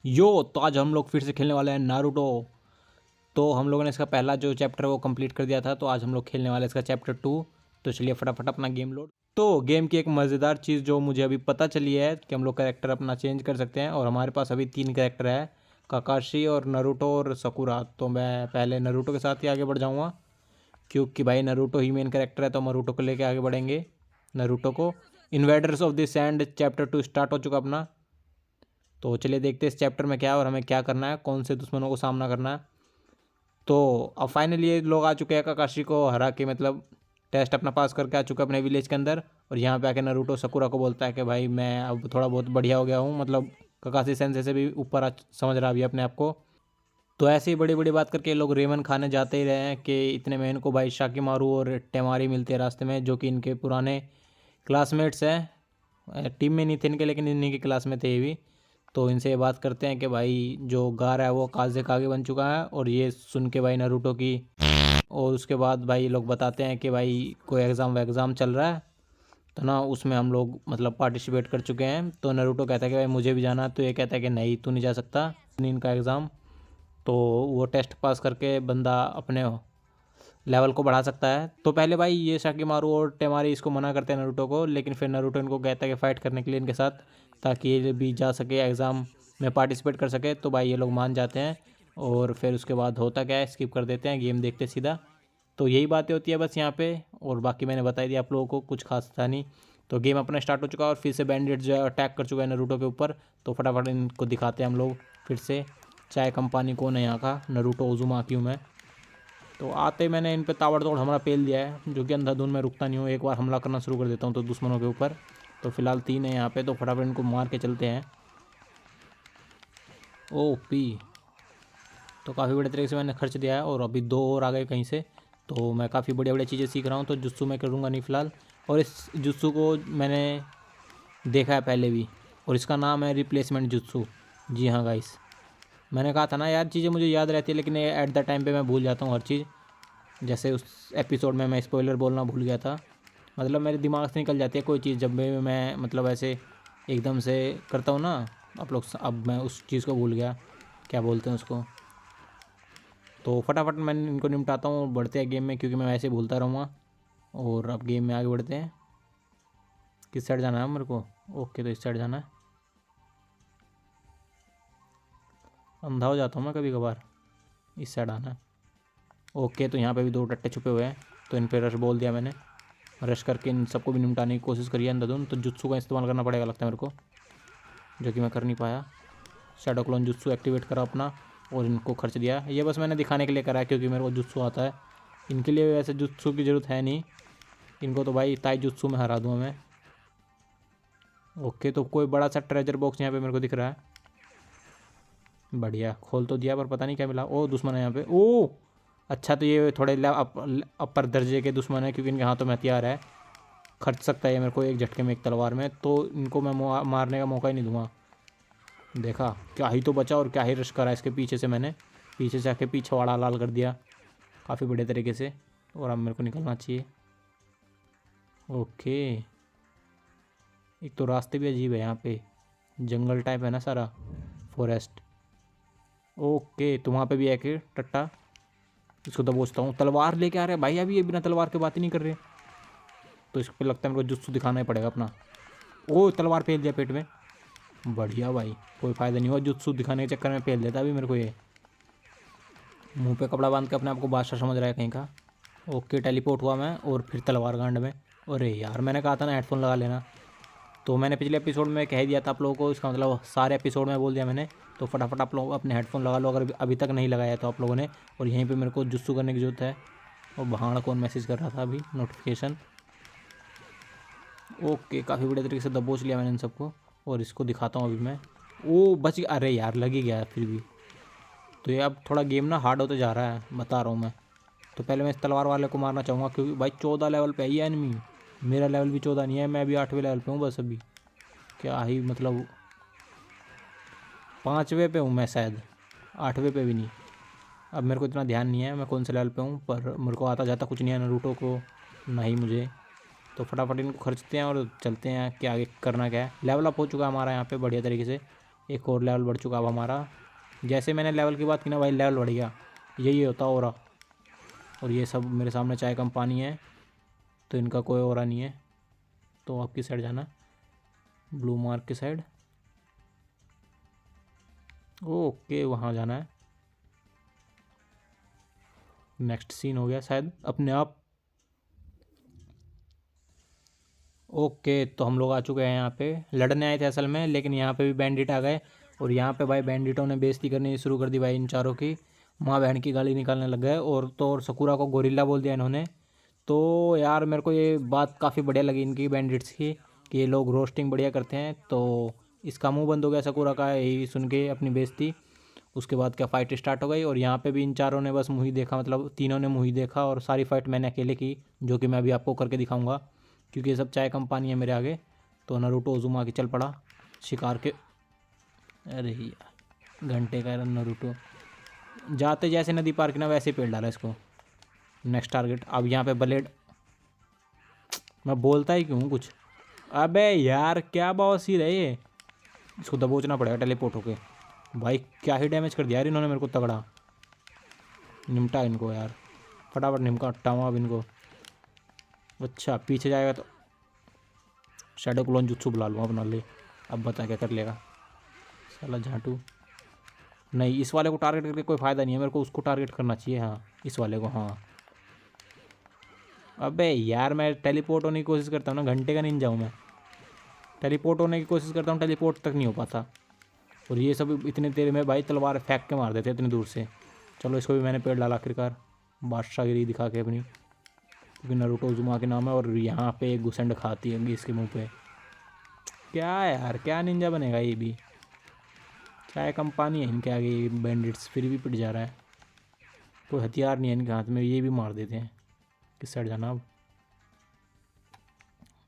यो तो आज हम लोग फिर से खेलने वाले हैं नारुतो। तो हम लोगों ने इसका पहला जो चैप्टर है वो कंप्लीट कर दिया था, तो आज हम लोग खेलने वाले हैं इसका चैप्टर 2। तो चलिए फटाफट अपना गेम लोड। तो गेम की एक मज़ेदार चीज़ जो मुझे अभी पता चली है कि हम लोग कैरेक्टर अपना चेंज कर सकते हैं, और हमारे पास अभी 3 कैरेक्टर है, काकाशी और नरूटो और सकूरा। तो मैं पहले नरूटो के साथ ही आगे बढ़ जाऊँगा, क्योंकि भाई नरूटो ही मेन कैरेक्टर है, तो नरूटो को लेके आगे बढ़ेंगे। नरूटो को invaders of the sand chapter 2 start हो चुका अपना। तो चलिए देखते हैं इस चैप्टर में क्या है और हमें क्या करना है, कौन से दुश्मनों को सामना करना है। तो अब फाइनली ये लोग आ चुके हैं, काकाशी को हरा के, मतलब टेस्ट अपना पास करके आ चुका है अपने विलेज के अंदर। और यहाँ पे आके नारुतो सकुरा को बोलता है कि भाई मैं अब थोड़ा बहुत बढ़िया हो गया हूँ, मतलब काकाशी सेंसे से भी ऊपर समझ रहा अभी अपने आप को। तो ऐसे ही बड़ी बड़ी बात करके लोग रेमन खाने जाते ही रहे हैं कि इतने में इनको भाई शाकिमारू और टेमारी मिलते हैं रास्ते में, जो कि इनके पुराने क्लासमेट्स हैं। टीम में नहीं थे इनके, लेकिन इन्हीं की क्लास में थे ये भी। तो इनसे ये बात करते हैं कि भाई जो गार है वो काज़े कागे बन चुका है, और ये सुन के भाई नारुतो की। और उसके बाद भाई लोग बताते हैं कि भाई कोई एग्ज़ाम चल रहा है, तो ना उसमें हम लोग मतलब पार्टिसिपेट कर चुके हैं। तो नारुतो कहता है कि भाई मुझे भी जाना है, तो ये कहता है कि नहीं तू नहीं जा सकता, इनका एग्ज़ाम। तो वो टेस्ट पास करके बंदा अपने लेवल को बढ़ा सकता है। तो पहले भाई ये शाकिमारू और टेमारी इसको मना करते हैं नारुतो को, लेकिन फिर नारुतो इनको कहता है कि फ़ाइट करने के लिए इनके साथ, ताकि ये भी जा सके एग्ज़ाम में पार्टिसिपेट कर सके। तो भाई ये लोग मान जाते हैं, और फिर उसके बाद होता क्या है, स्किप कर देते हैं, गेम देखते सीधा। तो यही बातें होती है बस यहाँ पे, और बाकी मैंने बता दिया आप लोगों को, कुछ खास था नहीं। तो गेम अपना स्टार्ट हो चुका है और फिर से बैंडिट जो अटैक कर चुका है नारुतो के ऊपर। तो फटाफट इनको दिखाते हैं हम लोग फिर से। चाय कंपनी कौन है यहाँ का, नारुतो उज़ुमाकी हूँ मैं। तो आते ही मैंने इन पे ताबड़तोड़ हमला पेल दिया है, जो कि अंधाधुन में रुकता नहीं हूँ, एक बार हमला करना शुरू कर देता हूँ तो दुश्मनों के ऊपर। तो फिलहाल 3 है यहाँ पे, तो फटाफट इनको मार के चलते हैं। O P. तो काफ़ी बड़े तरीके से मैंने खर्च दिया है, और अभी 2 और आ गए कहीं से। तो मैं काफ़ी बढ़िया बढ़िया चीज़ें सीख रहा हूँ, तो जुत्सु मैं करूँगा नहीं फ़िलहाल। और इस जुत्सु को मैंने देखा है पहले भी, और इसका नाम है रिप्लेसमेंट जुत्सु। जी हाँ गाइस, मैंने कहा था ना यार, चीज़ें मुझे याद रहती है, लेकिन एट द टाइम पे मैं भूल जाता हूँ हर चीज़। जैसे उस एपिसोड में मैं स्पॉइलर बोलना भूल गया था, मतलब मेरे दिमाग से निकल जाती है कोई चीज़ जब भी मैं मतलब ऐसे एकदम से करता हूँ ना। आप लोग अब मैं उस चीज़ को भूल गया, क्या बोलते हैं उसको। तो फटाफट मैं इनको निपटाता हूँ और बढ़ते हैं गेम में, क्योंकि मैं वैसे ही भूलता रहूँगा। और अब गेम में आगे बढ़ते हैं। किस साइड जाना है मेरे को? ओके, तो इस साइड जाना है। अंधा हो जाता हूँ मैं कभी कभार, इस साइड आना है। ओके, तो यहाँ पे भी 2 टट्टे छुपे हुए हैं, तो इन पर रश बोल दिया मैंने। रश करके इन सबको भी निपटाने की कोशिश करी है अंधाधुन। तो जुत्सु का इस्तेमाल करना पड़ेगा लगता है मेरे को, जो कि मैं कर नहीं पाया। शैडो क्लोन जुत्सु एक्टिवेट करा अपना, और इनको खर्च दिया। ये बस मैंने दिखाने के लिए करा है, क्योंकि मेरे को जुत्सु आता है। इनके लिए वैसे जुत्सु की ज़रूरत है नहीं, इनको तो भाई ताई जुत्सु में हरा दूँ मैं। ओके, तो कोई बड़ा सा ट्रेजर बॉक्स यहाँ पे मेरे को दिख रहा है। बढ़िया, खोल तो दिया, पर पता नहीं क्या मिला। ओ दुश्मन है यहाँ पे। ओ अच्छा, तो ये थोड़े अपर दर्जे के दुश्मन है, क्योंकि इनके हाथों में हथियार है। खर्च सकता है ये मेरे को एक झटके में, एक तलवार में। तो इनको मैं मारने का मौका ही नहीं दूंगा। देखा, क्या ही तो बचा, और क्या ही रश करा इसके पीछे से मैंने। पीछे से आके पीछे वाड़ा लाल कर दिया काफ़ी बड़े तरीके से। और अब मेरे को निकलना चाहिए। ओके, एक तो रास्ते भी अजीब है यहाँ पे, जंगल टाइप है ना सारा, फॉरेस्ट। ओके, तो वहाँ पे भी है कि टट्टा, इसको दबोचता हूँ। तलवार लेके आ रहे हैं भाई, अभी ये बिना तलवार के बात ही नहीं कर रहे। तो इस पर लगता है मेरे को जुत्सु दिखाना ही पड़ेगा अपना। ओ तलवार फेल दिया पेट में। बढ़िया भाई, कोई फ़ायदा नहीं हुआ, जुत्सु दिखाने के चक्कर में फेल देता अभी मेरे को ये। मुंह पे कपड़ा बांध के अपने आप को बादशाह समझ रहा है कहीं का। ओके, टेलीपोर्ट हुआ मैं, और फिर तलवार गांड में। अरे यार, मैंने कहा था ना हेडफोन लगा लेना। तो मैंने पिछले एपिसोड में कह दिया था आप लोगों को, इसका मतलब सारे एपिसोड में बोल दिया मैंने। तो फटाफट आप लोग अपने हेडफोन लगा लो, अगर अभी तक नहीं लगाया तो आप लोगों ने। और यहीं पे मेरे को जुस्सू करने की ज़रूरत है। और भाड़ कौन मैसेज कर रहा था अभी, नोटिफिकेशन। ओके, काफ़ी बड़े तरीके से दबोच लिया मैंने इन सबको, और इसको दिखाता हूँ अभी मैं। ओ बच गया, अरे यार लग ही गया फिर भी। तो ये अब थोड़ा गेम ना हार्ड होते जा रहा है, बता रहा हूँ मैं। तो पहले मैं इस तलवार वाले को मारना चाहूँगा, क्योंकि भाई 14 लेवल पे है ये एनिमी। मेरा लेवल भी 14 नहीं है, मैं भी 8वें लेवल पे हूँ बस अभी। क्या ही मतलब, 5वें पे हूँ मैं शायद, 8वें पे भी नहीं। अब मेरे को इतना ध्यान नहीं है मैं कौन से लेवल पे हूँ, पर मेरे को आता जाता कुछ नहीं है नारुतो को, नहीं मुझे। तो फटाफट इनको खर्चते हैं और चलते हैं कि आगे करना क्या है। लेवल अप हो चुका है हमारा यहाँ पे बढ़िया तरीके से। एक और लेवल बढ़ चुका अब हमारा। जैसे मैंने लेवल की बात की ना भाई, लेवल बढ़ गया। यही होता ओरा। और ये सब मेरे सामने चाय कम पानी है, तो इनका कोई ओरा नहीं है। तो आपकी साइड जाना, ब्लू मार्क की साइड। ओके, वहाँ जाना है। नेक्स्ट सीन हो गया शायद अपने आप। ओके, तो हम लोग आ चुके हैं यहाँ पे। लड़ने आए थे असल में, लेकिन यहाँ पे भी बैंडिट आ गए। और यहाँ पे भाई बैंडिटों ने बेइज्जती करनी शुरू कर दी भाई इन चारों की। माँ बहन की गाली निकालने लग गए। और तो और सकुरा को गोरिल्ला बोल दिया इन्होंने। तो यार मेरे को ये बात काफ़ी बढ़िया लगी इनकी बैंडिट्स की, कि ये लोग रोस्टिंग बढ़िया करते हैं। तो इसका मुंह बंद हो गया सकुरा का, यही सुन के अपनी बेइज्जती। उसके बाद क्या फ़ाइट स्टार्ट हो गई। और यहाँ पे भी इन चारों ने बस मुँह ही देखा, मतलब तीनों ने मुँह ही देखा। और सारी फाइट मैंने अकेले की, जो कि मैं अभी आपको करके दिखाऊंगा, क्योंकि ये सब चाय कम पानी है मेरे आगे। तो नारुतो उज़ुमाकी चल पड़ा शिकार के। अरे यार, घंटे का नारुतो जाते जैसे नदी पार की ना, वैसे ही पेड़ डाला इसको। Next target. अब यहाँ पे ब्लेड, मैं बोलता ही क्यों कुछ। अबे यार क्या बवासीर है ये। इसको दबोचना पड़ेगा टेलीपोर्ट होके। भाई क्या ही डैमेज कर दिया यार इन्होंने मेरे को तगड़ा। निमटा इनको यार, फटाफट निमका हटाऊँ अब इनको। अच्छा पीछे जाएगा तो शैडो क्लोन जुत्सु बुला लूँ अपना। ले अब बता क्या कर लेगा साला झाटू। नहीं, इस वाले को टारगेट करके कोई फ़ायदा नहीं है, मेरे को उसको टारगेट करना चाहिए। हाँ इस वाले को, हाँ। अबे यार मैं टेलीपोर्ट होने की कोशिश करता हूँ ना, घंटे का नहीं जाऊँ मैं। टेलीपोर्ट होने की कोशिश करता हूँ, टेलीपोर्ट तक नहीं हो पाता। और ये सब इतने देर में भाई तलवार फेंक के मार देते इतनी दूर से। चलो इसको भी मैंने पेड़ डाला आखिरकार, बादशाहगिरी दिखा के अपनी, क्योंकि नारुतो उज़ुमाकी नाम है। और यहाँ पे एक घुसंड खाती होंगी इसके मुंह पे। क्या यार, क्या निंजा बनेगा ये भी। चाय कम पानी है इनके आगे, ये बैंडिट्स फिर भी पिट जा रहा है। कोई हथियार नहीं है इनके हाथ में, ये भी मार देते हैं। किस साइड जाना अब।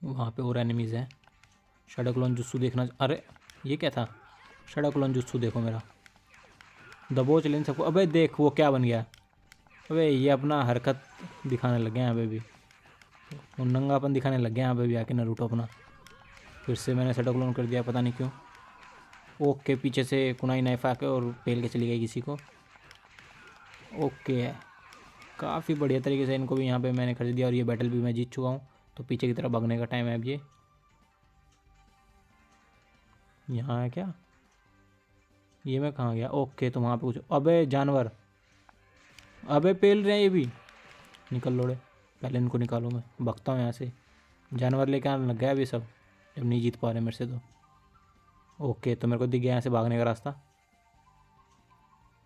वहाँ पे और एनिमीज़ हैं। शैडो क्लोन जुत्सु देखना। अरे ये क्या था। शैडो क्लोन जुत्सु देखो मेरा, दबोच लें सबको। अबे देख वो क्या बन गया। अबे ये अपना हरकत दिखाने लग गया यहाँ पे भी, वो नंगापन दिखाने लग गया यहाँ पे भी आके नारुतो अपना। फिर से मैंने शैडो क्लोन कर दिया, पता नहीं क्यों। ओके, पीछे से कुनाई नाइफ आके और पेल के चली गई किसी को। ओके, काफ़ी बढ़िया तरीके से इनको भी यहाँ पे मैंने कर दिया। और ये बैटल भी मैं जीत चुका हूँ। तो पीछे की तरफ भागने का टाइम है अब। ये यहाँ है क्या, ये मैं कहाँ गया। ओके, तो वहाँ पे कुछ। अबे जानवर, अबे पेल रहे हैं ये भी। निकल लोड़े, पहले इनको निकालो, मैं भगता हूँ यहाँ से। जानवर लेके आने लग गया अभी सब, जब नहीं जीत पा रहे मेरे से तो। ओके, तो मेरे को दिख गया यहाँ से भागने का रास्ता।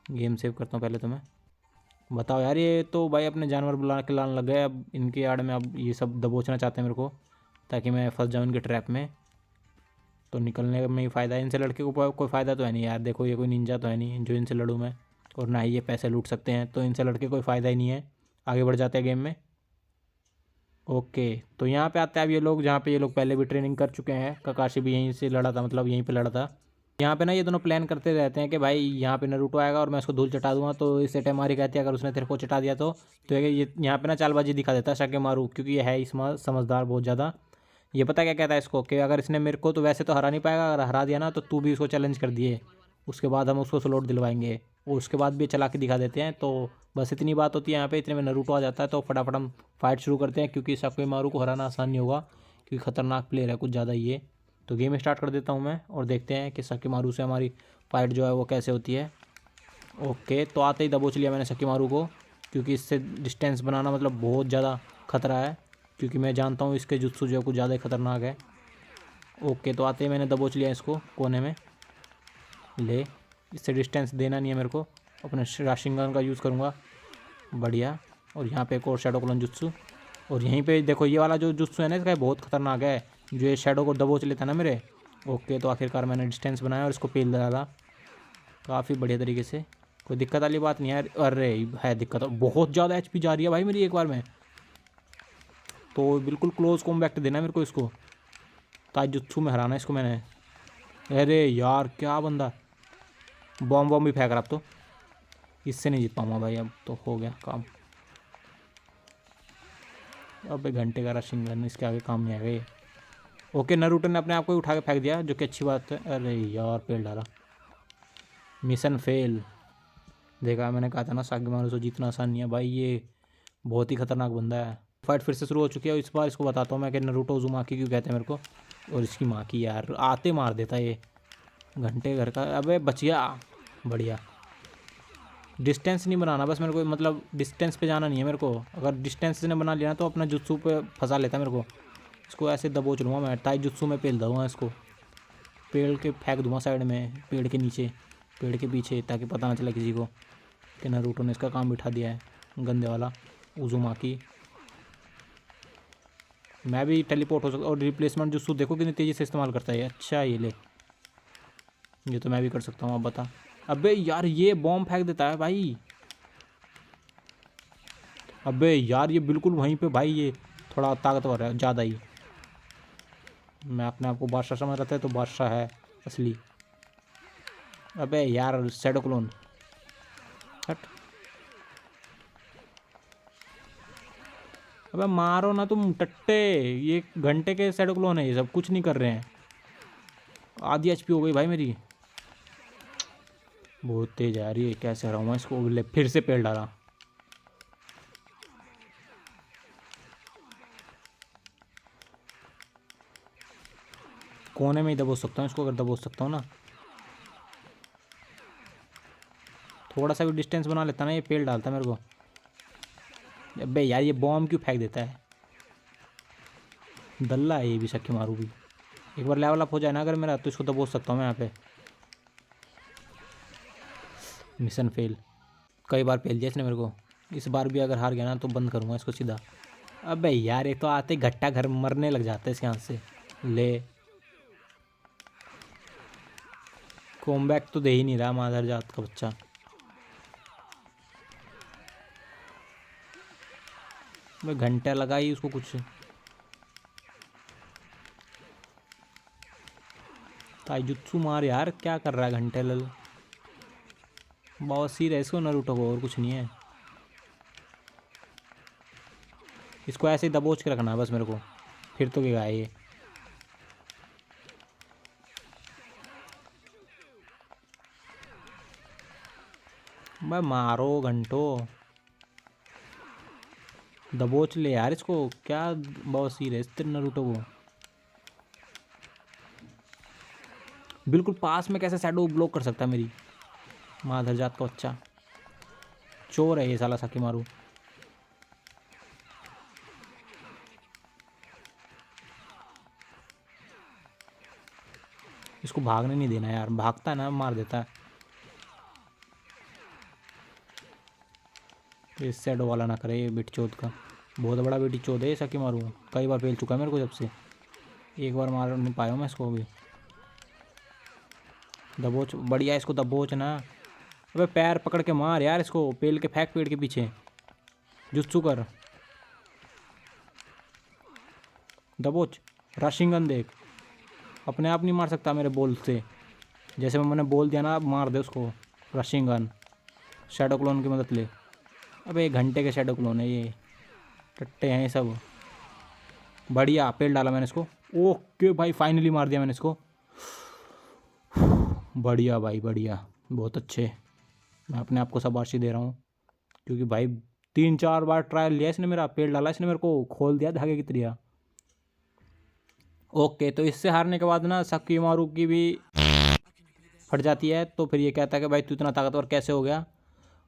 गेम सेव करता हूँ पहले तो मैं। बताओ यार, ये तो भाई अपने जानवर बुला के लाने लग गए अब इनके आड़ में। अब ये सब दबोचना चाहते हैं मेरे को, ताकि मैं फंस जाऊँ इनके ट्रैप में। तो निकलने में ही फ़ायदा है। इनसे लड़के को कोई फ़ायदा तो है नहीं यार। देखो ये कोई निंजा तो है नहीं जो इनसे लड़ूँ मैं, और ना ही ये पैसे लूट सकते हैं। तो इनसे लड़के कोई फ़ायदा ही नहीं है। आगे बढ़ जाते हैं गेम में। ओके, तो यहाँ पे आते हैं अब ये लोग, जहाँ पे ये लोग पहले भी ट्रेनिंग कर चुके हैं। ककाशी भी यहीं से लड़ा था, मतलब यहीं पे लड़ा था। यहाँ पे ना ये दोनों प्लान करते रहते हैं कि भाई यहाँ पे नारुतो आएगा और मैं उसको धूल चटा दूंगा। तो इसे टेमारी कहती है, अगर उसने तेरे को चटा दिया तो ये यहाँ पे ना चालबाजी दिखा देता है शाकेमारू, क्योंकि ये है इसमें समझदार बहुत ज़्यादा। ये पता क्या कहता है इसको, कि अगर इसने मेरे को तो वैसे तो हरा नहीं पाएगा, अगर हरा दिया ना तो तू भी उसको चैलेंज कर दिए, उसके बाद हम उसको स्लॉट दिलवाएंगे। और उसके बाद भी चला के दिखा देते हैं। तो बस इतनी बात होती है यहाँ पे। इतने में नारुतो आ जाता है, तो फटाफट हम फाइट शुरू करते हैं, क्योंकि शाकेमारू को हराना आसान नहीं होगा, क्योंकि ख़तरनाक प्लेयर है कुछ ज़्यादा ही ये। तो गेम स्टार्ट कर देता हूँ मैं, और देखते हैं कि शाकेमारू से हमारी फाइट जो है वो कैसे होती है। ओके, तो आते ही दबोच लिया मैंने शाकेमारू को, क्योंकि इससे डिस्टेंस बनाना मतलब बहुत ज़्यादा खतरा है, क्योंकि मैं जानता हूँ इसके जुत्सु जो है कुछ ज़्यादा ही खतरनाक है। ओके, तो आते ही मैंने दबोच लिया इसको कोने में। ले, इससे डिस्टेंस देना नहीं है मेरे को, अपने राशिंगन का यूज़ करूँगा। बढ़िया। और यहाँ पे एक और शैडो क्लोन जुत्सु। और यहीं पे देखो ये वाला जो जुत्सु है ना इसका, बहुत खतरनाक है, जो ये शैडो को दबोच लेता है ना मेरे। ओके, तो आखिरकार मैंने डिस्टेंस बनाया और इसको पेल डाला काफ़ी बढ़िया तरीके से। कोई दिक्कत वाली बात नहीं है। अरे है दिक्कत, बहुत ज़्यादा एचपी जा रही है भाई मेरी एक बार में। तो बिल्कुल क्लोज कॉम्बैक्ट देना मेरे को इसको, ताजुत्सु में हराना इसको मैंने। अरे यार क्या बंदा, बॉम्ब बॉम्ब भी फेंक रहा। अब तो इससे नहीं जीत पाऊंगा भाई, अब तो हो गया काम। अब घंटे का रशिंग गन इसके आगे काम नहीं आएगा ये। ओके, नारुतो ने अपने आप को ही उठा के फेंक दिया, जो कि अच्छी बात है। अरे यार पेल डाला। Mission fail. देखा, मैंने कहा था ना साकिमारू से जीतना आसान नहीं है भाई, ये बहुत ही खतरनाक बंदा है। फाइट फिर से शुरू हो चुकी है। इस बार इसको बताता हूँ मैं कि नारुतो उज़ुमाकी क्यों कहते हैं मेरे को, और इसकी माँ की। यार आते मार देता ये घंटे घर का। अबे बच गया, बढ़िया। डिस्टेंस नहीं बनाना बस मेरे को, मतलब डिस्टेंस पे जाना नहीं है मेरे को। अगर डिस्टेंस ने बना लिया ना तो अपना जुत्सु पे फंसा लेता है मेरे को। इसको ऐसे दबोच लूँगा मैं, ताई जुत्सु में पेल दूँगा इसको, पेड़ के फेंक दूँगा साइड में, पेड़ के नीचे, पेड़ के पीछे, ताकि पता ना चले किसी को कि नारुतो ने इसका काम बिठा दिया है गंदे वाला उज़ुमाकी। मैं भी टेलीपोर्ट हो सकता, और रिप्लेसमेंट जुत्सु देखो कितनी तेज़ी से इस्तेमाल करता है। अच्छा ये ले, ये तो मैं भी कर सकता हूँ, आप बता। अबे यार ये बॉम्ब फेंक देता है भाई। अबे यार ये बिल्कुल वहीं पे भाई, ये थोड़ा ताकतवर है ज़्यादा ही। मैं अपने आप को बादशाह समझ रहा था, तो बादशाह है असली। अबे यार शैडो क्लोन, हट। अबे मारो ना तुम टट्टे, ये घंटे के शैडो क्लोन है, ये सब कुछ नहीं कर रहे हैं। आधी एचपी हो गई भाई मेरी, बहुत तेज आ रही है। कैसे हराऊँ मैं इसको, ले फिर से पेड़ डाला। कोने में ही दबोच सकता हूँ इसको, अगर दबोच सकता हूँ ना। थोड़ा सा भी डिस्टेंस बना लेता ना, ये पेड़ डालता मेरे को। अबे यार ये बॉम्ब क्यों फेंक देता है, दल्ला है ये भी साकिमारू भी। एक बार लेवल अप हो जाए ना अगर मेरा, तो इसको दबोच सकता हूँ मैं यहाँ पे। मिशन फेल, कई बार फेल दिया इसने मेरे को। इस बार भी अगर हार गया ना तो बंद करूँगा इसको सीधा। अबे यार ये तो आते घट्टा घर मरने लग जाता है इसके हाथ से। ले, कॉमबैक तो दे ही नहीं रहा माधर जात का बच्चा। मैं घंटा लगा ही उसको कुछ। ताइजुत्सु मार यार, क्या कर रहा है घंटे लल। बहुत सी है इसको नारुतो को, और कुछ नहीं है। इसको ऐसे ही दबोच के रखना है बस मेरे को, फिर तो क्या है ये। मैं मारो घंटो, दबोच ले यार इसको। क्या बहुत सी है तेरे नारुतो को, बिल्कुल पास में कैसे शैडो ब्लॉक कर सकता है मेरी, माधर जात का बच्चा। चोर है ये साला साकिमारू। इसको भागने नहीं देना यार, भागता है ना मार देता है। इस शैडो वाला ना करे ये बिट चोद का, बहुत बड़ा बिटी चोद है साकिमारू। कई बार फेल चुका है मेरे को जब से, एक बार मार नहीं पाया मैं इसको अभी। दबोच, बढ़िया इसको दबोच ना। अबे पैर पकड़ के मार यार इसको, पेल के फेंक पेड़ के पीछे, जुत्सु कर, दबोच। रशिंगन देख, अपने आप नहीं मार सकता मेरे बोल से, जैसे मैंने बोल दिया ना, अब मार दे उसको। रशिंगन, शैडो क्लोन की मदद ले। अबे एक घंटे के शैडो क्लोन है ये, टट्टे हैं ये सब। बढ़िया पेल डाला मैंने इसको। ओके भाई फाइनली मार दिया मैंने इसको। बढ़िया भाई बढ़िया, बहुत अच्छे। मैं अपने आप को शाबाशी दे रहा हूँ, क्योंकि भाई 3-4 बार ट्रायल लिया इसने मेरा, पेड़ डाला इसने मेरे को, खोल दिया धागे की तरह। ओके, तो इससे हारने के बाद ना साकिमारू की भी फट जाती है। तो फिर ये कहता है कि भाई तू इतना ताकतवर कैसे हो गया,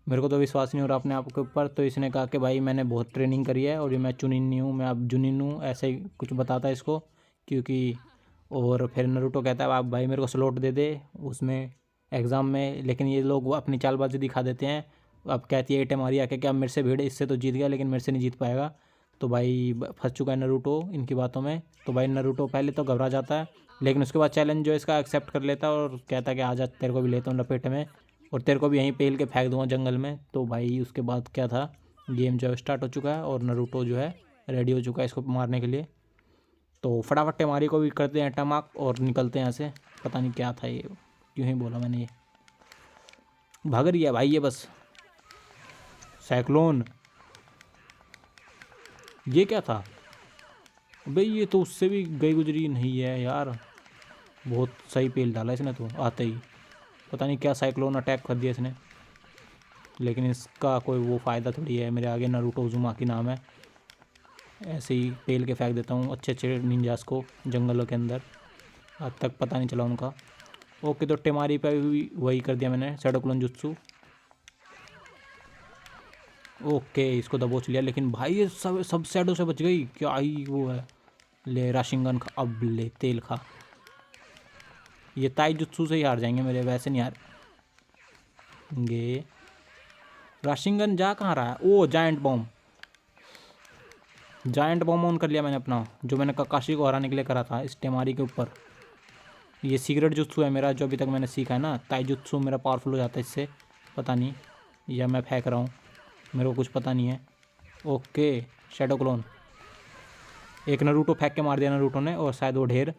मेरे को तो विश्वास नहीं हो रहा अपने आप के ऊपर। तो इसने कहा कि भाई मैंने बहुत ट्रेनिंग करी है, और ये मैं चुनिन नहीं हूँ, मैं अब जुनिन हूँ, ऐसे ही कुछ बताता है इसको। क्योंकि और फिर नारुतो कहता है आप भाई मेरे को स्लॉट दे दे उसमें एग्ज़ाम में, लेकिन ये लोग अपनी चालबाजी दिखा देते हैं। अब कहती है इटेमारी आके कि अब मेरे से भिड़, इससे तो जीत गया लेकिन मेरे से नहीं जीत पाएगा। तो भाई फंस चुका है नारुतो इनकी बातों में। तो भाई नारुतो पहले तो घबरा जाता है, लेकिन उसके बाद चैलेंज जो इसका एक्सेप्ट कर लेता है, और कहता है कि आजा तेरे को भी लेता हूँ लपेटे में, और तेरे को भी यहीं पेल के फेंक दूँगा जंगल में। तो भाई उसके बाद क्या था, गेम जो है स्टार्ट हो चुका है, और नारुतो जो है रेडी हो चुका है इसको मारने के लिए। तो फटाफट टेमारी को भी करते हैं टमाक, और निकलते हैं यहाँ से। पता नहीं क्या था ये, क्यों ही बोला मैंने ये। भाग रही है भाई ये बस, साइक्लोन। ये क्या था भाई, ये तो उससे भी गई गुजरी नहीं है यार। बहुत सही पेल डाला इसने तो आते ही। पता नहीं क्या साइक्लोन अटैक कर दिया इसने, लेकिन इसका कोई वो फ़ायदा थोड़ी है। मेरे आगे नारुतो उज़ुमाकी नाम है, ऐसे ही पेल के फेंक देता हूँ अच्छे अच्छे निंजास को जंगलों के अंदर। आज तक पता नहीं चला उनका। ओके, तो टेमारी पे भी वही कर दिया मैंने, शैडो क्लोन जुत्सु। ओके, इसको दबोच लिया, लेकिन भाई ये सब शैडो से बच गई, क्या ही वो है। ले राशिंगन खा, अब ले तेल खा। ये ताई जुत्सु से ही हार जाएंगे मेरे, वैसे नहीं हारेंगे। राशिंगन जा कहाँ रहा है? ओ जायंट बॉम्ब ऑन कर लिया मैंने अपना, जो मैंने ककाशी को हराने के लिए करा था इस टेमारी के ऊपर। ये सीक्रेट जुत्सु है मेरा, जो अभी तक मैंने सीखा है ना। ताई जुत्सु मेरा पावरफुल हो जाता है इससे, पता नहीं, या मैं फेंक रहा हूँ, मेरे को कुछ पता नहीं है। ओके, शैडो क्लोन, एक नारुतो फेंक के मार दिया नारुतो ने, और शायद वो ढेर।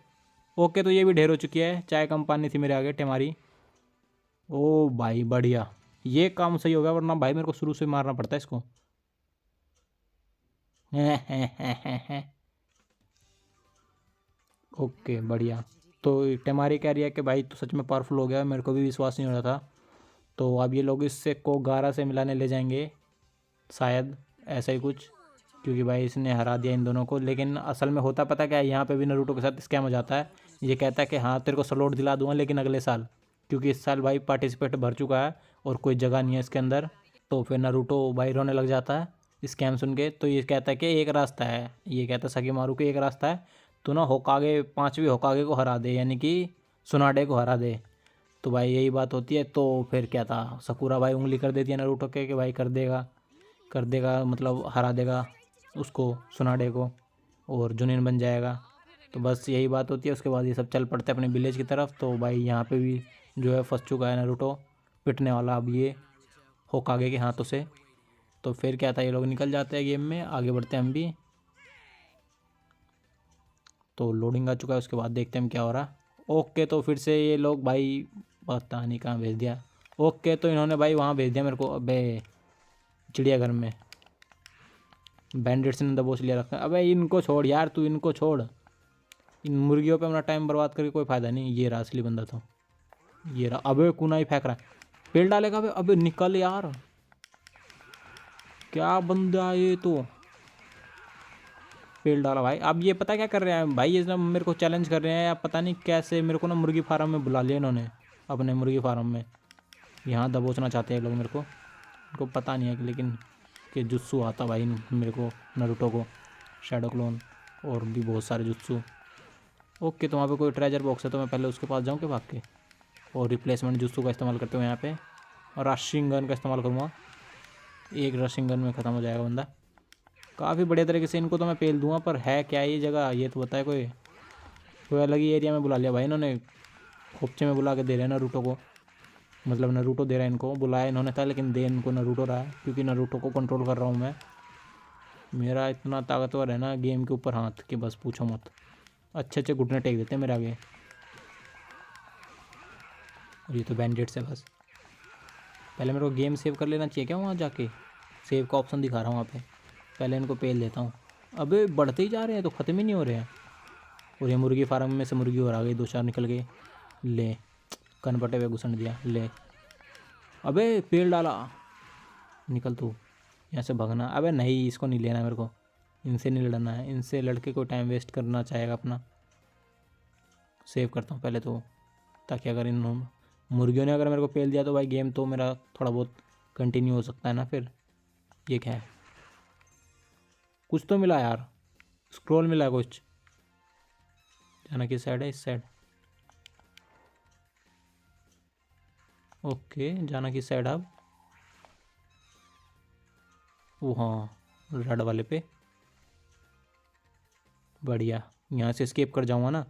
ओके, तो ये भी ढेर हो चुकी है। चाय कम पानी थी मेरे आगे टेमारी। ओ भाई बढ़िया, ये काम सही हो गया, वरना भाई मेरे को शुरू से मारना पड़ता है इसको। ओके बढ़िया। तो टेमारी कह रही है कि भाई तो सच में पावरफुल हो गया, मेरे को भी विश्वास नहीं हो रहा था। तो अब ये लोग इससे को गारा से मिलाने ले जाएंगे शायद, ऐसा ही कुछ, क्योंकि भाई इसने हरा दिया इन दोनों को। लेकिन असल में होता पता क्या है, यहाँ पे भी नारुतो के साथ स्कैम हो जाता है। ये कहता है कि हाँ तेरे को स्लॉट दिला दूंगा, लेकिन अगले साल, क्योंकि इस साल भाई पार्टिसिपेट भर चुका है और कोई जगह नहीं है इसके अंदर। तो फिर नारुतो भाई रोने लग जाता है स्कैम सुन के। तो ये कहता है कि एक रास्ता है, ये कहता है सकीमारू के एक रास्ता है, तो ना होकागे, 5वीं होकागे को हरा दे, यानी कि सुनाडे को हरा दे। तो भाई यही बात होती है। तो फिर क्या था, सकूरा भाई उंगली कर देती है नारुतो के कि भाई कर देगा, मतलब हरा देगा उसको, सुनाडे को, और जुनिन बन जाएगा। तो बस यही बात होती है। उसके बाद ये सब चल पड़ते हैं अपने विलेज की तरफ। तो भाई यहाँ पे भी जो है फंस चुका है नारुतो, पिटने वाला अब ये होकागे के हाथों से। तो फिर क्या था, ये लोग निकल जाते हैं गेम में, आगे बढ़ते हैं हम भी। तो लोडिंग आ चुका है, उसके बाद देखते हैं हम क्या हो रहा। ओके, तो फिर से ये लोग भाई पता नहीं कहाँ भेज दिया। ओके, तो इन्होंने भाई वहाँ भेज दिया मेरे को, अबे चिड़ियाघर में। बैंडिट्स ने दबोच लिया रखा। अबे इनको छोड़ यार, तू इनको छोड़, इन मुर्गियों पे अपना टाइम बर्बाद करके कोई फ़ायदा नहीं। ये रहा असली बंदा, तो ये रहा। अबे कुनाई फेंक रहा है, पेल डालेगा। अबे निकल यार, क्या बंदा ये, तो पेल डाला भाई। अब ये पता क्या कर रहे हैं भाई, ये ना मेरे को चैलेंज कर रहे हैं, या पता नहीं कैसे मेरे को ना मुर्गी फार्म में बुला लिया इन्होंने, अपने मुर्गी फार्म में। यहाँ दबोचना चाहते हैं लोग मेरे को, इनको पता नहीं है लेकिन कि जुत्सु आता भाई मेरे को, नारुतो को, शैडो क्लोन और भी बहुत सारे जुत्सु। ओके, तो वहाँ पे कोई ट्रेजर बॉक्स है, तो मैं पहले उसके पास जाऊँ के भाग के, और रिप्लेसमेंट जुत्सु का इस्तेमाल करते हुए यहाँ पे, और रशिंग गन का इस्तेमाल करूँगा। एक रशिंग गन में ख़त्म हो जाएगा बंदा काफ़ी बढ़िया तरीके से। इनको तो मैं पेल दूंगा, पर है क्या ये जगह, ये तो बताए। कोई अलग ही एरिया में बुला लिया भाई इन्होंने, खोपचे में बुला के दे रहे हैं नारुतो को, मतलब नारुतो दे रहा है इनको, बुलाया इन्होंने था लेकिन दे इनको नारुतो रहा है, क्योंकि नारुतो को कंट्रोल कर रहा हूँ मैं। मेरा इतना ताकतवर है ना गेम के ऊपर हाथ, कि बस पूछो मत। अच्छे अच्छे घुटने टेक देते हैं मेरे आगे। और ये तो बैंडेड्स है बस। पहले मेरे को गेम सेव कर लेना चाहिए क्या, वहाँ जाके सेव का ऑप्शन दिखा रहा हूँ वहाँ पे, पहले इनको पेल देता हूँ। अबे बढ़ते ही जा रहे हैं, तो ख़त्म ही नहीं हो रहे हैं। और ये मुर्गी फार्म में से मुर्गी और आ गई, 2-4 निकल गए। ले कनपटे हुए घुसन दिया, ले। अबे पेल डाला, निकल तू यहाँ से, भगना। अबे नहीं, इसको नहीं लेना मेरे को, इनसे नहीं लड़ना है। इनसे लड़के को टाइम वेस्ट करना चाहेगा अपना। सेव करता हूँ पहले तो, ताकि अगर इन मुर्गियों ने अगर मेरे को पेल दिया तो भाई गेम तो मेरा थोड़ा बहुत कंटिन्यू हो सकता है ना फिर। ये क्या है, कुछ तो मिला यार, स्क्रॉल मिला कुछ। जाना किस साइड है, इस साइड। ओके, जाना किस साइड अब, वो हाँ रेड वाले पे। बढ़िया, यहाँ से स्केप कर जाऊँगा ना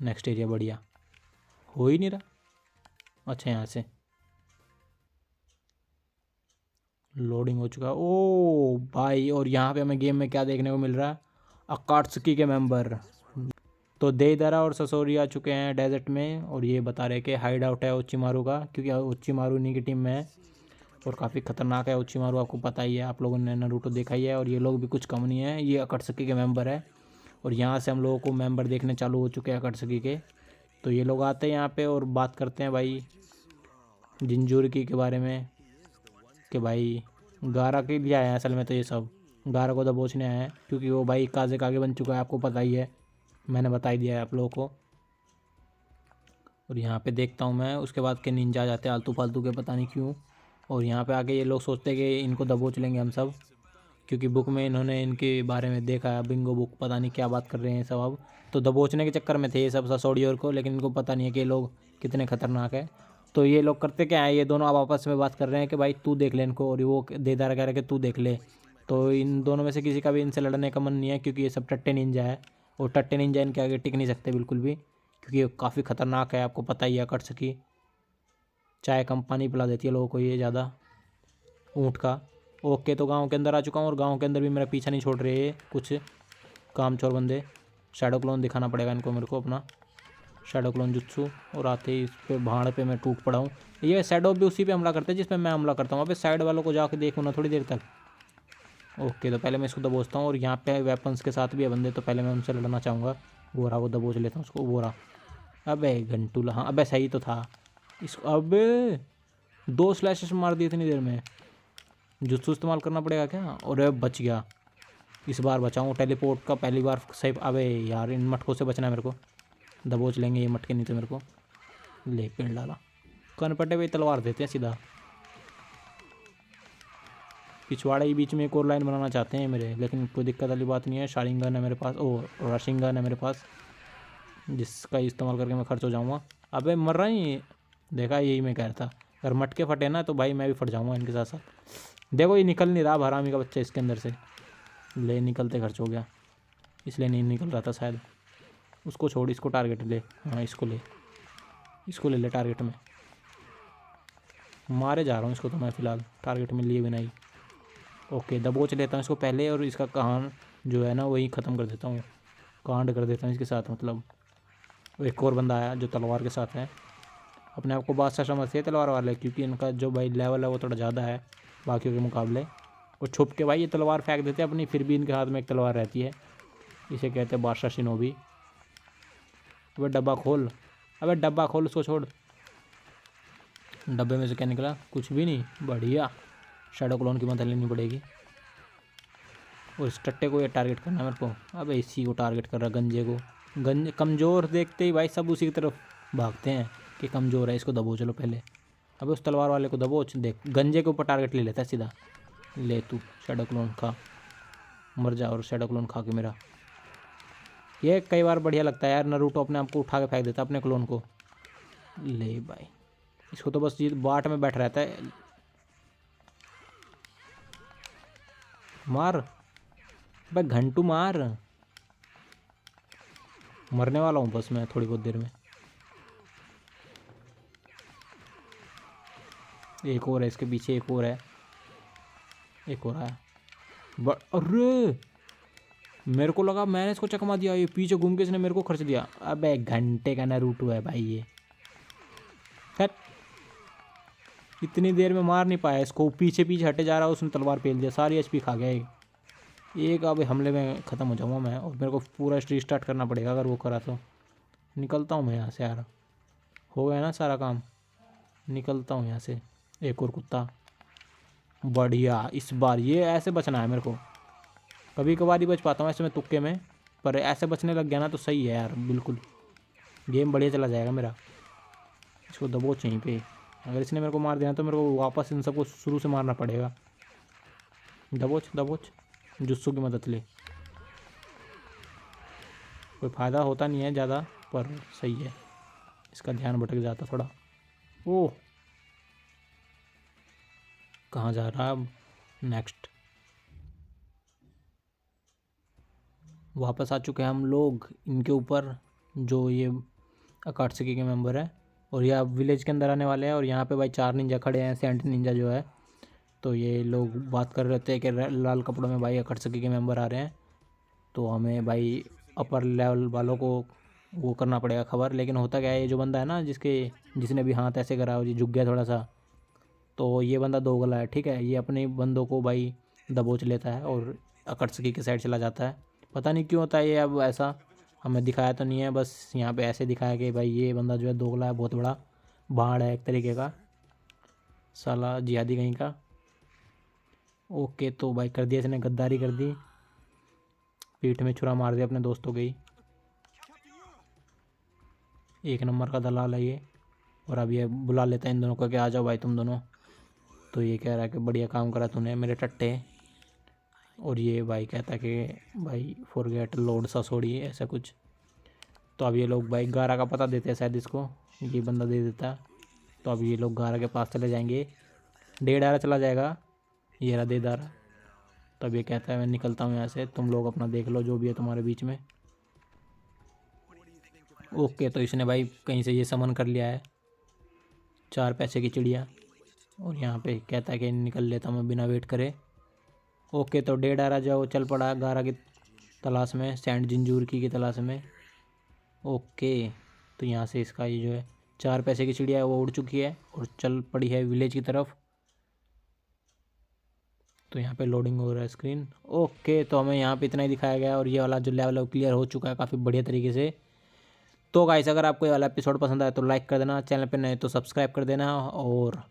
नेक्स्ट एरिया। बढ़िया, हो ही नहीं रहा। अच्छा, यहाँ से लोडिंग हो चुका। ओ भाई, और यहाँ पे हमें गेम में क्या देखने को मिल रहा है, अकाट्सुकी के मेंबर। तो देइदारा और ससोरी आ चुके हैं डेजर्ट में, और ये बता रहे कि हाइड आउट है ओचिमारू का, क्योंकि ओचिमारू इन्हीं की टीम में है और काफ़ी खतरनाक है ओचिमारू, आपको पता ही है, आप लोगों ने नारुतो देखा ही है। और ये लोग भी कुछ कम नहीं है, ये अकाट्सुकी के मेंबर है। और यहाँ से हम लोगों को मेंबर देखने चालू हो चुके हैं अकाट्सुकी के। तो ये लोग आते हैं यहाँ पे और बात करते हैं भाई जिंजूरकी के बारे में कि भाई गारा के लिए आए हैं असल में। तो ये सब गारा को दबोचने आए हैं क्योंकि वो भाई काजे का आगे बन चुका है, आपको पता ही है, मैंने बता ही दिया है आप लोगों को। और यहाँ पे देखता हूँ मैं उसके बाद के निंजा आ जाते हैं आलतू फालतू के, पता नहीं क्यों। और यहाँ पे आके ये लोग सोचते हैं कि इनको दबोच लेंगे हम सब, क्योंकि बुक में इन्होंने इनके बारे में देखा है, बिंगो बुक, पता नहीं क्या बात कर रहे हैं सब अब। तो दबोचने के चक्कर में थे ये सब ससोडियोर को, लेकिन इनको पता नहीं है कि ये लोग कितने खतरनाक है। तो ये लोग करते क्या है, ये दोनों अब आपस में बात कर रहे हैं कि भाई तू देख ले इनको, और वो देदार कह रहा है कि तू देख ले। तो इन दोनों में से किसी का भी इनसे लड़ने का मन नहीं है, क्योंकि ये सब टट्टे निंजा है, और टट्टे निंजा इनके आगे टिक नहीं सकते बिल्कुल भी, क्योंकि ये काफ़ी ख़तरनाक है, आपको पता ही है। अकट्सुकी चाय कम पानी पिला देती है लोगों को ये ज़्यादा, ऊँट का। ओके, तो गांव के अंदर आ चुका हूँ, और गांव के अंदर भी मेरा पीछा नहीं छोड़ रहे ये कुछ कामचोर बंदे। शैडो क्लोन दिखाना पड़ेगा इनको मेरे को अपना, शैडो क्लोन जुत्सु। और आते ही इस पे भाड़ पे मैं टूट पड़ा हूँ। ये शैडो भी उसी पे हमला करते हैं जिस पे मैं हमला करता हूँ। अबे साइड वालों को जाके देखूँ ना थोड़ी देर तक। ओके, तो पहले मैं इसको दबोचता हूँ, और यहाँ पे वेपन्स के साथ भी है बंदे, तो पहले मैं उनसे लड़ना चाहूँगा। गोरा को दबोच लेता हूँ उसको, गोरा। अबे घंटूला, हाँ अबे सही तो था इसको। अबे 2 स्लैशेस मार दिए इतनी देर में, जुत्सु इस्तेमाल करना पड़ेगा क्या? और बच गया, इस बार बचाऊँ टेलीपोर्ट का पहली बार सही। अबे यार इन मटकों से बचना है मेरे को, दबोच लेंगे ये मटके, नहीं तो मेरे को ले पेड़ डाला। कनपटे पे तलवार देते हैं सीधा। पिछवाड़े ही बीच में एक और लाइन बनाना चाहते हैं मेरे, लेकिन कोई दिक्कत वाली बात नहीं है। शारिंगन है मेरे पास, ओ राशिंगन है मेरे पास, जिसका इस्तेमाल करके मैं खर्च हो जाऊँगा। अबे मर रहा ही, देखा यही मैं कह रहा था, अगर मटके फटे ना तो भाई मैं भी फट जाऊँगा इनके साथ साथ। देखो ये निकल नहीं रहा हरामी का बच्चा इसके अंदर से, ले निकलते खर्च हो गया, इसलिए नहीं निकल रहा था शायद। उसको छोड़, इसको टारगेट ले, हाँ इसको ले, इसको ले ले टारगेट में। मारे जा रहा हूँ इसको तो मैं फ़िलहाल टारगेट में लिए बिना ही। ओके, दबोच लेता हूँ इसको पहले, और इसका कहान जो है ना वही ख़त्म कर देता हूँ, कांड कर देता हूँ इसके साथ। मतलब एक और बंदा आया जो तलवार के साथ है, अपने आप को बादशाह समझते हैं तलवार वाले, क्योंकि इनका जो भाई लेवल है वो थोड़ा ज़्यादा है बाकियों के मुकाबले। और छुप के भाई ये तलवार फेंक देते हैं अपनी, फिर भी इनके हाथ में एक तलवार रहती है, इसे कहते हैं बादशाह शिनोबी। अबे डब्बा खोल, अबे डब्बा खोल, उसको छोड़। डब्बे में से क्या निकला? कुछ भी नहीं, बढ़िया। शैडो क्लोन की मदद लेनी पड़ेगी, और इस टट्टे को ये टारगेट करना है मेरे को। अबे इसी को टारगेट कर रहा, गंजे को। गंज कमज़ोर देखते ही भाई सब उसी की तरफ भागते हैं कि कमज़ोर है, इसको दबोच लो पहले। अबे उस तलवार वाले को दबोच, देख गंजे के ऊपर टारगेट ले लेता है सीधा। ले तू शैडो क्लोन खा, मर जा, और शैडो क्लोन खा के मेरा। ये कई बार बढ़िया लगता है यार, नारुतो अपने आप को उठा के फेंक देता है अपने क्लोन को। ले भाई, इसको तो बस ये बाट में बैठ रहता है। मार भाई घंटू मार, मरने वाला हूँ बस मैं थोड़ी बहुत देर में। एक और है इसके पीछे, एक और है, एक और है। अरे मेरे को लगा मैंने इसको चकमा दिया, ये पीछे घूम के इसने मेरे को खर्च दिया। अबे घंटे का नारुतो है भाई ये। खैर इतनी देर में मार नहीं पाया इसको, पीछे पीछे हटे जा रहा, उसने तलवार पेल दिया, सारी एचपी खा गया एक। अब हमले में ख़त्म हो जाऊँगा मैं, और मेरे को पूरा रीस्टार्ट करना पड़ेगा अगर वो करा तो। निकलता हूँ मैं यहाँ से यार, हो गया ना सारा काम, निकलता हूँ यहाँ से। एक और कुत्ता, बढ़िया। इस बार ये ऐसे बचना है मेरे को, कभी कभार ही बच पाता हूँ ऐसे में तुक्के में, पर ऐसे बचने लग गया ना तो सही है यार, बिल्कुल गेम बढ़िया चला जाएगा मेरा। इसको दबोच यहीं पे, अगर इसने मेरे को मार दिया तो मेरे को वापस इन सबको शुरू से मारना पड़ेगा। दबोच दबोच, जुस्सू की मदद ले। कोई फ़ायदा होता नहीं है ज़्यादा, पर सही है, इसका ध्यान भटक जाता थोड़ा। ओह कहाँ जा रहा है अब? नेक्स्ट। वापस आ चुके हैं हम लोग इनके ऊपर, जो ये अकात्सुकी के मेंबर है, और ये अब विलेज के अंदर आने वाले हैं। और यहाँ पे भाई 4 निंजा खड़े हैं, सेंट निंजा जो है। तो ये लोग बात कर रहे थे कि लाल कपड़ों में भाई अकात्सुकी के मेंबर आ रहे हैं, तो हमें भाई अपर लेवल वालों को वो करना पड़ेगा खबर। लेकिन होता क्या है, ये जो बंदा है ना जिसने भी हाथ ऐसे करा, ये झुक गया थोड़ा सा, तो ये बंदा दोगला है, ठीक है। ये अपने बंदों को भाई दबोच लेता है और अकात्सुकी की साइड चला जाता है, पता नहीं क्यों होता है ये अब ऐसा। हमें दिखाया तो नहीं है, बस यहाँ पे ऐसे दिखाया कि भाई ये बंदा जो है दोगला है, बहुत बड़ा भाड़ है एक तरीके का, साला जिहादी कहीं का। ओके तो भाई कर दिया इसने, गद्दारी कर दी, पीठ में छुरा मार दिया अपने दोस्तों के ही। एक नंबर का दलाल है ये। और अब ये बुला लेता है इन दोनों को कि आ जाओ भाई तुम दोनों। तो ये कह रहा है कि बढ़िया काम करा तूने मेरे टट्टे। और ये भाई कहता है कि भाई फॉरगेट लॉर्ड ससोड़ी ऐसा कुछ। तो अब ये लोग भाई गारा का पता देते हैं शायद इसको, ये बंदा दे देता है। तो अब ये लोग गारा के पास चले जाएंगे, डेढ़ारा चला जाएगा, ये रहा देदारा। तब ये कहता है मैं निकलता हूँ यहाँ से, तुम लोग अपना देख लो जो भी है तुम्हारे बीच में। ओके तो इसने भाई कहीं से ये समन कर लिया है 4 पैसे की चिड़िया। और यहाँ पे कहता है कि निकल लेता हूँ मैं बिना वेट करे। ओके तो डेढ़ारा जो चल पड़ा गारा की तलाश में, सैंड जिंजूर की तलाश में। ओके तो यहाँ से इसका ये जो है 4 पैसे की चिड़िया है वो उड़ चुकी है और चल पड़ी है विलेज की तरफ। तो यहाँ पे लोडिंग हो रहा है स्क्रीन। ओके तो हमें यहाँ पे इतना ही दिखाया गया और ये वाला जो लेवल है वो क्लियर हो चुका है काफ़ी बढ़िया तरीके से। तो गाइस अगर आपको ये वाला एपिसोड पसंद आए तो लाइक कर देना, चैनल पे नए तो सब्सक्राइब कर देना। और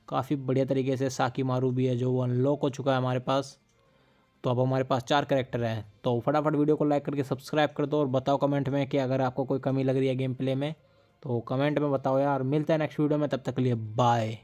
काफ़ी बढ़िया तरीके से साकी मारू भी है जो वो अनलॉक हो चुका है हमारे पास। तो अब हमारे पास 4 कैरेक्टर हैं। तो फटाफट वीडियो को लाइक करके सब्सक्राइब कर दो और बताओ कमेंट में कि अगर आपको कोई कमी लग रही है गेम प्ले में तो कमेंट में बताओ यार। मिलता है नेक्स्ट वीडियो में, तब तक के लिए बाय।